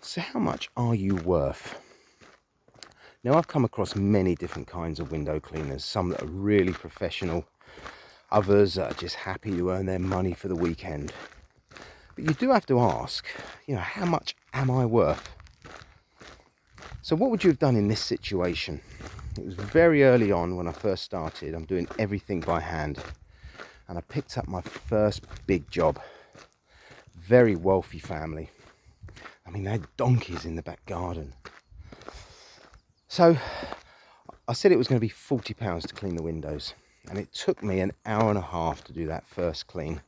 So how much are you worth? Now, I've come across many different kinds of window cleaners, some that are really professional, others that are just happy to earn their money for the weekend. But you do have to ask, how much am I worth? So what would you have done in this situation? It was very early on when I first started. I'm doing everything by hand. And I picked up my first big job. Very wealthy family. I mean, they had donkeys in the back garden. So I said it was going to be £40 to clean the windows. And it took me an hour and a half to do that first clean.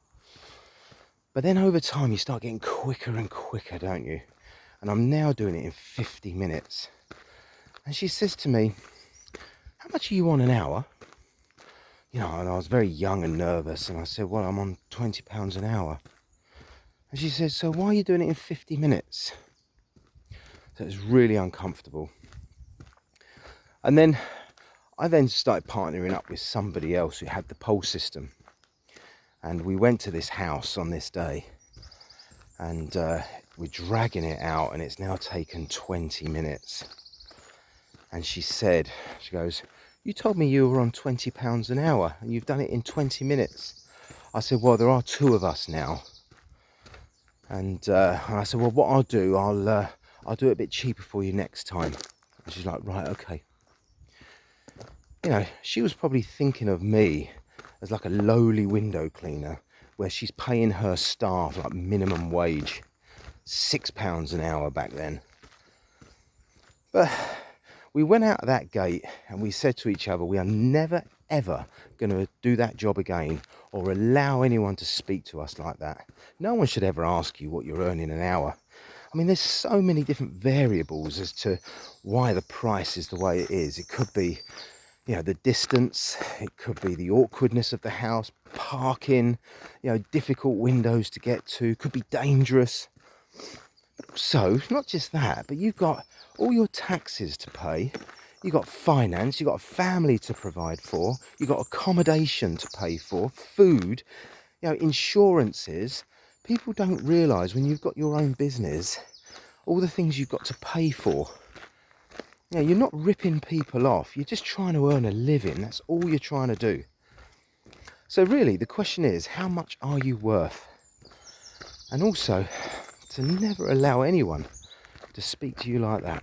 But then over time, you start getting quicker and quicker, don't you? And I'm now doing it in 50 minutes. And she says to me, how much are you on an hour? And I was very young and nervous. And I said, well, I'm on £20 an hour. And she says, so why are you doing it in 50 minutes? So it was really uncomfortable. And then I started partnering up with somebody else who had the pole system. And we went to this house on this day. And we're dragging it out, and it's now taken 20 minutes. And she goes, you told me you were on £20 an hour and you've done it in 20 minutes. I said, well, there are two of us now. And I said, well, what I'll do, I'll do it a bit cheaper for you next time. And she's like, right, okay. She was probably thinking of me as like a lowly window cleaner, where she's paying her staff like minimum wage, £6 an hour back then. But we went out of that gate and we said to each other, we are never, ever going to do that job again or allow anyone to speak to us like that. No one should ever ask you what you're earning an hour. I mean, there's so many different variables as to why the price is the way it is. It could be, the distance, it could be the awkwardness of the house, parking, difficult windows to get to, could be dangerous. So, not just that, but you've got all your taxes to pay, you've got finance, you've got a family to provide for, you've got accommodation to pay for, food, insurances. People don't realise when you've got your own business, all the things you've got to pay for. You're not ripping people off, you're just trying to earn a living, that's all you're trying to do. So really, the question is, how much are you worth? And also, to never allow anyone to speak to you like that.